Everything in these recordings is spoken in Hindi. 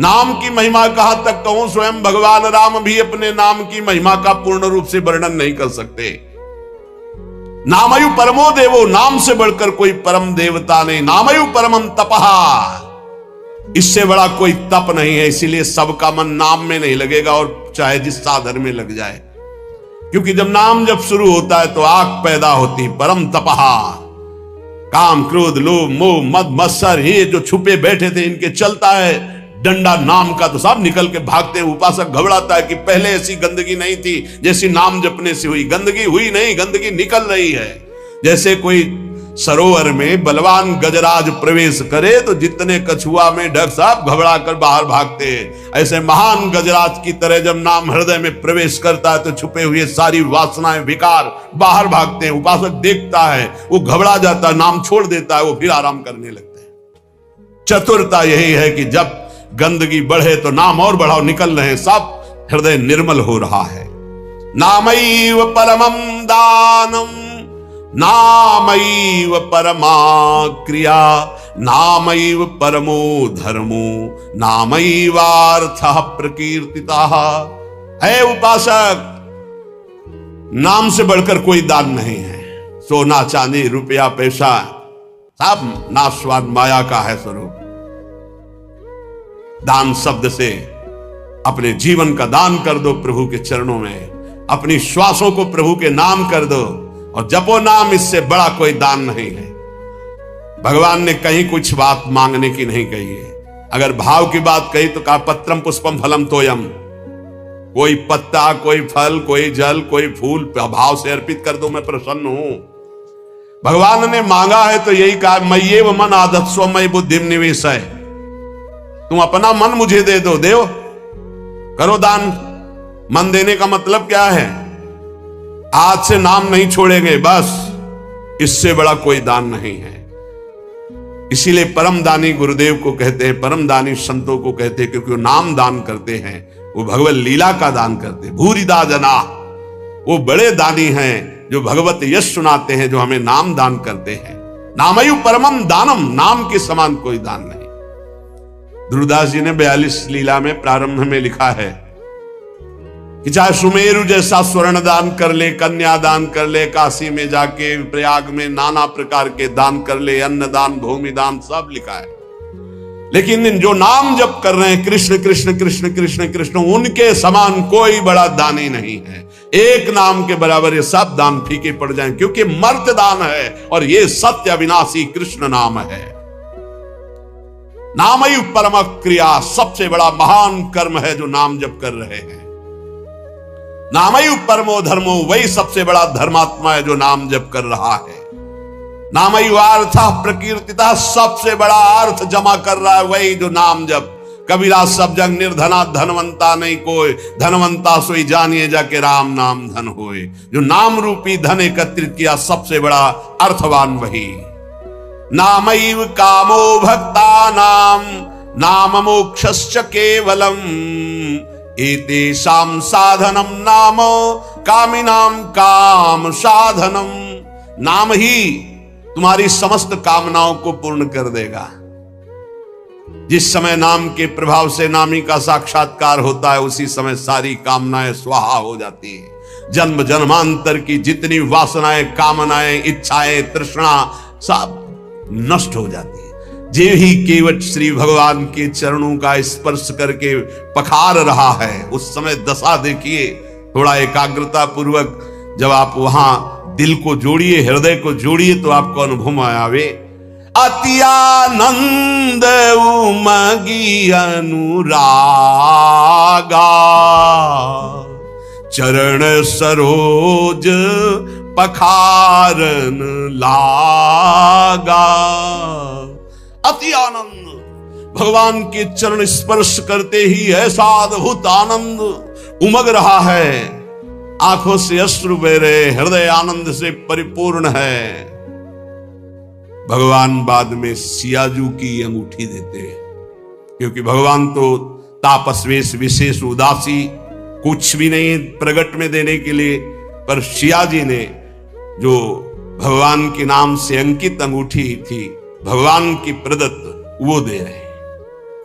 नाम की महिमा कहां तक कहूं, स्वयं भगवान राम भी अपने नाम की महिमा का पूर्ण रूप से वर्णन नहीं कर सकते। नामयु परमो देवो, नाम से बढ़कर कोई परम देवता नहीं। नामयु परमम तपहा, इससे बड़ा कोई तप नहीं है। इसीलिए सबका मन नाम में नहीं लगेगा, और चाहे जिस साधन में लग जाए, क्योंकि जब नाम जब शुरू होता है तो आग पैदा होती। परम तपहा, काम क्रोध लोभ मोह मद मत्सर, ये जो छुपे बैठे थे इनके चलता है डंडा नाम का, तो सब निकल के भागते हैं। उपासक घबराता है कि पहले ऐसी गंदगी नहीं थी जैसी नाम जपने से हुई। गंदगी हुई नहीं, गंदगी निकल रही है। जैसे कोई सरोवर में बलवान गजराज प्रवेश करे तो जितने कछुआ में ढक सब घबरा कर बाहर भागते हैं, ऐसे महान गजराज की तरह जब नाम हृदय में प्रवेश करता है तो छुपे हुए सारी वासनाएं विकार बाहर भागते हैं। उपासक देखता है, वो घबरा जाता है, नाम छोड़ देता है, वो फिर आराम करने लगते हैं। चतुरता यही है कि जब गंदगी बढ़े तो नाम और बढ़ाओ, निकल रहे, सब हृदय निर्मल हो रहा है। नामैव परमं दानम, नामैव परमा क्रिया, नामैव परमो धर्मो, नामैवार्थः प्रकीर्तितः। है उपासक, नाम से बढ़कर कोई दान नहीं है। सोना चांदी रुपया पैसा सब नाशवान माया का है स्वरूप। दान शब्द से अपने जीवन का दान कर दो प्रभु के चरणों में, अपनी श्वासों को प्रभु के नाम कर दो और जपो नाम, इससे बड़ा कोई दान नहीं है। भगवान ने कहीं कुछ बात मांगने की नहीं कही है। अगर भाव की बात कही तो कहा पत्रम पुष्पम फलम तोयम, कोई पत्ता कोई फल कोई जल कोई फूल भाव से अर्पित कर दो, मैं प्रसन्न हूं। भगवान ने मांगा है तो यही कहा, मय्येव मन आदत्स्व मयि बुद्धिम निवेशय, तुम अपना मन मुझे दे दो, देव करो दान। मन देने का मतलब क्या है? आज से नाम नहीं छोड़ेंगे, बस, इससे बड़ा कोई दान नहीं है। इसीलिए परम दानी गुरुदेव को कहते हैं, परम दानी संतों को कहते हैं, क्योंकि वो नाम दान करते हैं, वो भगवत लीला का दान करते हैं। भूरिदा जना, वो बड़े दानी हैं जो भगवत यश सुनाते हैं, जो हमें नाम दान करते हैं। नामयु परमम दानम, नाम के समान कोई दान नहीं। ध्रुवदास जी ने 42 लीला में प्रारंभ में लिखा है कि चाहे सुमेरु जैसा स्वर्ण दान कर ले, कन्या दान कर ले, काशी में जाके प्रयाग में नाना प्रकार के दान कर ले, अन्न दान भूमि दान सब लिखा है। लेकिन जो नाम जप कर रहे हैं कृष्ण कृष्ण कृष्ण कृष्ण कृष्ण, उनके समान कोई बड़ा दानी नहीं है। एक नाम के बराबर ये सब दान फीके पड़ जाएं, क्योंकि मर्त्य दान है और ये सत्य अविनाशी कृष्ण नाम है। नामयु परम क्रिया, सबसे बड़ा महान कर्म है जो नाम जप कर रहे हैं। नामयु परमो धर्मो, वही सबसे बड़ा धर्मात्मा है जो नाम जप कर रहा है। नामयु अर्थः प्रकीर्तितः, सबसे बड़ा अर्थ जमा कर रहा है वही जो नाम जप। कबीरा सब जग निर्धना, धनवंता नहीं कोई, धनवंता सोई जानिए जाके राम नाम धन होए। जो नाम रूपी धन एकत्रित किया, सबसे बड़ा अर्थवान वही। नामैव कामो भक्तानां नाम मोक्षस्य केवलम, एतेषां साधनम नाम कामिनां काम साधनम। नाम ही तुम्हारी समस्त कामनाओं को पूर्ण कर देगा। जिस समय नाम के प्रभाव से नामी का साक्षात्कार होता है, उसी समय सारी कामनाएं स्वाहा हो जाती है। जन्म जन्मांतर की जितनी वासनाएं, कामनाएं, इच्छाएं, तृष्णा सब नष्ट हो जाती है। जे ही केवट श्री भगवान के चरणों का स्पर्श करके पखार रहा है, उस समय दशा देखिए। थोड़ा एकाग्रता पूर्वक जब आप वहां दिल को जोड़िए, हृदय को जोड़िए, तो आपको अनुभव आवे। अति आनंद उमगी अनुरागा, चरण सरोज पखारन लागा। अति आनंद, भगवान के चरण स्पर्श करते ही ऐसा अद्भुत आनंद उमग रहा है, आंखों से अश्रु बह रहे, हृदय आनंद से परिपूर्ण है। भगवान बाद में सियाजू की अंगूठी देते हैं, क्योंकि भगवान तो तापस्वेश विशेष उदासी, कुछ भी नहीं प्रगट में देने के लिए, पर सियाजी ने जो भगवान के नाम से अंकित अंगूठी थी, भगवान की प्रदत्त, वो दे रहे हैं।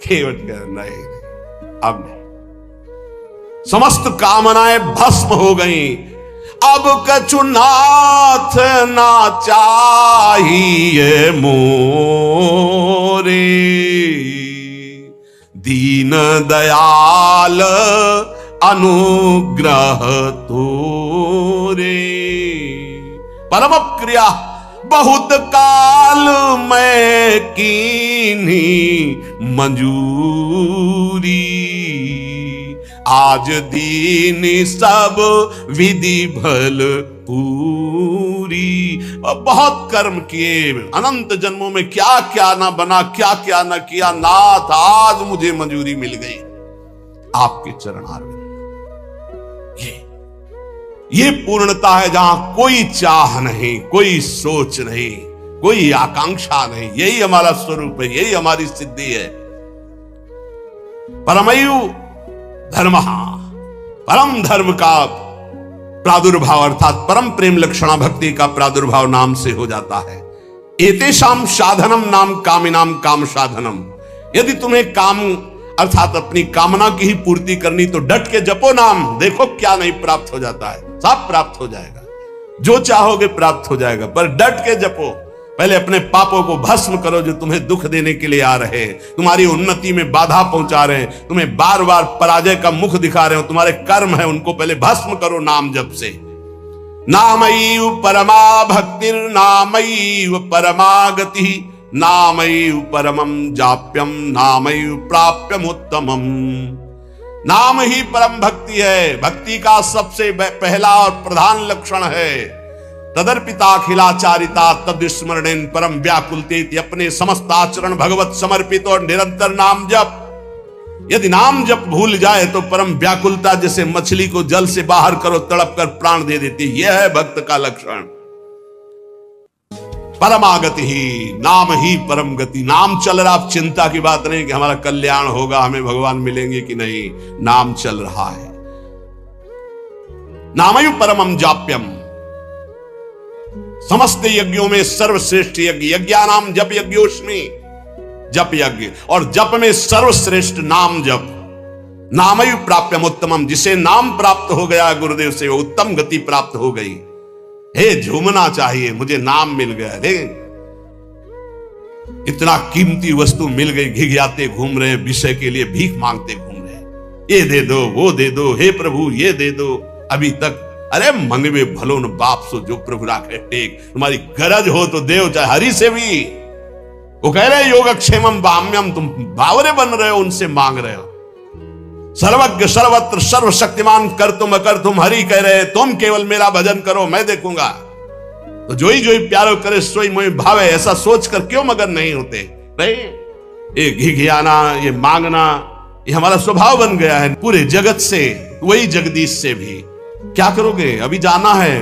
केवट कह नहीं, अब नहीं, समस्त कामनाएं भस्म हो गई। अब कछु नाथ ना चाहिए मोरे, दीन दयाल अनुग्रह तोरे। परम क्रिया बहुत काल मैं कीन्ही मंजूरी, आज दीन सब विधि भल पूरी। और बहुत कर्म किए, अनंत जन्मों में क्या क्या ना बना, क्या क्या ना किया, नाथ आज मुझे मंजूरी मिल गई आपके चरणारविंद। ये पूर्णता है जहां कोई चाह नहीं, कोई सोच नहीं, कोई आकांक्षा नहीं। यही हमारा स्वरूप है, यही हमारी सिद्धि है। परमयु धर्म, परम धर्म का प्रादुर्भाव अर्थात परम प्रेम लक्षणा भक्ति का प्रादुर्भाव नाम से हो जाता है। एतेषाम साधनम नाम कामिनाम काम साधनम। यदि तुम्हें काम अर्थात अपनी कामना की ही पूर्ति करनी तो डट के जपो नाम, देखो क्या नहीं प्राप्त हो जाता है, सब प्राप्त हो जाएगा, जो चाहोगे प्राप्त हो जाएगा। पर डट के जपो, पहले अपने पापों को भस्म करो जो तुम्हें दुख देने के लिए आ रहे हैं, तुम्हारी उन्नति में बाधा पहुंचा रहे हैं, तुम्हें बार बार पराजय का मुख दिखा रहे हो, तुम्हारे कर्म है उनको पहले भस्म करो नाम जप से। नामैव परमा भक्तिर नामैव परमागति, नामैव परमं जाप्यम नामैव प्राप्यम उत्तमम। नाम ही परम भक्ति है, भक्ति का सबसे पहला और प्रधान लक्षण है। तदर्पिताखिलाचारिता तद्स्मरणेन परम व्याकुलतेति, अपने समस्त आचरण भगवत समर्पित और निरंतर नाम जप। यदि नाम जप भूल जाए तो परम व्याकुलता, जैसे मछली को जल से बाहर करो तड़प कर प्राण दे देती, यह है भक्त का लक्षण। परमागति ही, नाम ही परम गति। नाम चल रहा, अब चिंता की बात नहीं कि हमारा कल्याण होगा, हमें भगवान मिलेंगे कि नहीं, नाम चल रहा है। नामयु परमं जाप्यम, समस्त यज्ञों में सर्वश्रेष्ठ यज्ञ, यज्ञानाम जप यज्ञोस्मि, जप यज्ञ, और जप में सर्वश्रेष्ठ नाम जप। नामयु प्राप्यम उत्तमम, जिसे नाम प्राप्त हो गया गुरुदेव से, वो उत्तम गति प्राप्त हो गई। हे झूमना चाहिए, मुझे नाम मिल गया, रे इतना कीमती वस्तु मिल गई, घिघियाते घूम रहे हैं, विषय के लिए भीख मांगते घूम रहे हैं, ये दे दो वो दे दो, हे प्रभु ये दे दो। अभी तक अरे मंगवे भलो न बाप सो जो प्रभु राखे टेक, तुम्हारी गरज हो तो देव, चाहे हरि से भी। वो कह रहे योगक्षेमम बाम्यम, तुम बावरे बन रहे हो, उनसे मांग रहे हो। सर्वज्ञ सर्वत्र सर्वशक्तिमान कर तुम अकर तुम, हरि कह रहे तुम केवल मेरा भजन करो, मैं देखूंगा। तो जो ही प्यारो करे सोई मोहि भावे, ऐसा सोचकर क्यों मगन नहीं होते? नहीं, ये घिघियाना, ये मांगना, ये हमारा स्वभाव बन गया है पूरे जगत से, वही जगदीश से भी। क्या करोगे? अभी जाना है,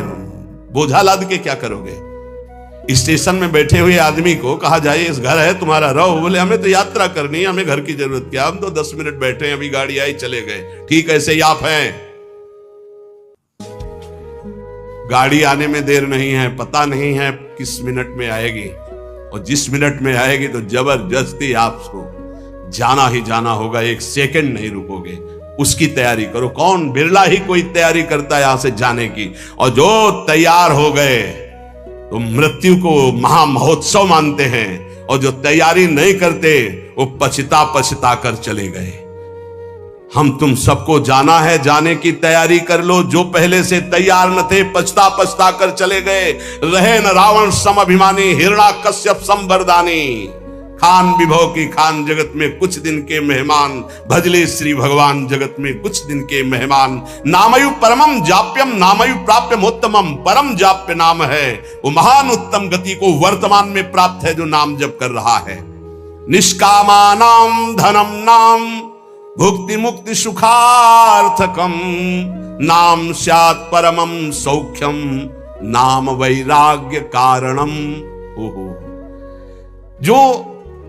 बोझा लाद के क्या करोगे? स्टेशन में बैठे हुए आदमी को कहा जाए इस घर है तुम्हारा, रहो। बोले हमें तो यात्रा करनी है, हमें घर की जरूरत क्या, हम तो 10 मिनट बैठे हैं, अभी गाड़ी आई चले गए। ठीक ऐसे ही आप हैं, गाड़ी आने में देर नहीं है, पता नहीं है किस मिनट में आएगी, और जिस मिनट में आएगी तो जबरदस्ती आपको जाना ही जाना होगा, एक सेकंड नहीं रुकोगे, उसकी तैयारी करो। कौन, बिरला ही कोई तैयारी करता है यहां से जाने की, और जो तैयार हो गए तो मृत्यु को महामहोत्सव मानते हैं, और जो तैयारी नहीं करते वो पछता कर चले गए। हम तुम सबको जाना है, जाने की तैयारी कर लो। जो पहले से तैयार न थे पछता कर चले गए। रहे न रावण सम अभिमानी, हिरण्याकश्यप सम वरदानी। खान विभव की खान, जगत में कुछ दिन के मेहमान, भजले श्री भगवान जगत में कुछ दिन के मेहमान। नामयु परमम जाप्यम नामयु प्राप्यम उत्तमम, परम जाप्य नाम है, वो महान उत्तम गति को वर्तमान में प्राप्त है जो नाम जप कर रहा है। निष्कामानाम धनम नाम भुक्ति मुक्ति सुखार्थकम, नाम स्यात् परमम सौख्यम नाम वैराग्य कारणम। ओहो, जो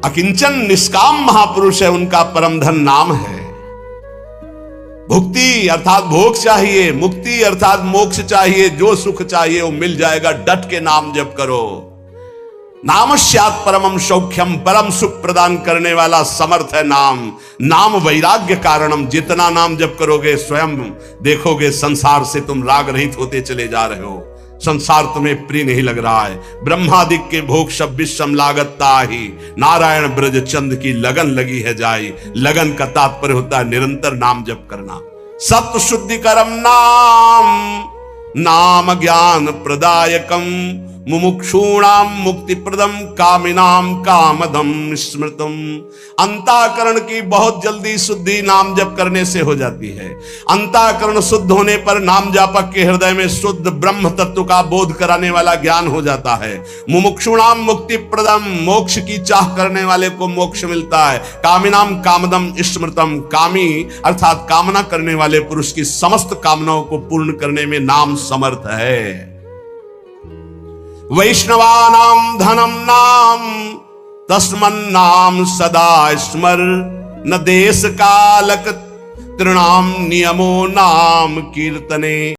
अकिंचन निष्काम महापुरुष है उनका परम धन नाम है। भुक्ति अर्थात भोग चाहिए, मुक्ति अर्थात मोक्ष चाहिए, जो सुख चाहिए वो मिल जाएगा, डट के नाम जप करो। नामस्यात् परमं सौख्यम, परम सुख प्रदान करने वाला समर्थ है नाम। नाम वैराग्य कारणम, जितना नाम जप करोगे स्वयं देखोगे संसार से तुम राग रहित होते चले जा रहे हो। संसार तुम्हें प्रिय नहीं लग रहा है। ब्रह्मादिक के भोग सब विषम लागता ही, नारायण ब्रज चंद की लगन लगी है जाई। लगन का तात्पर्य होता है निरंतर नाम जप करना। सत्य शुद्धि करम नाम, नाम ज्ञान प्रदायकम, मुमुक्षूणाम मुक्ति प्रदम, कामिनाम कामदम स्मृतम। अंतःकरण की बहुत जल्दी शुद्धि नाम जप करने से हो जाती है। अंतःकरण शुद्ध होने पर नाम जापक के हृदय में शुद्ध ब्रह्म तत्व का बोध कराने वाला ज्ञान हो जाता है। मुमुक्षूणाम मुक्ति प्रदम, मोक्ष की चाह करने वाले को मोक्ष मिलता है। कामिनाम कामदम स्मृतम, कामी अर्थात कामना करने वाले पुरुष की समस्त कामनाओं को पूर्ण करने में नाम समर्थ है। वैष्णवानाम धनम नाम, तस्मन्नाम सदा स्मर। न देश कालक तृणाम नियमो नाम कीर्तने।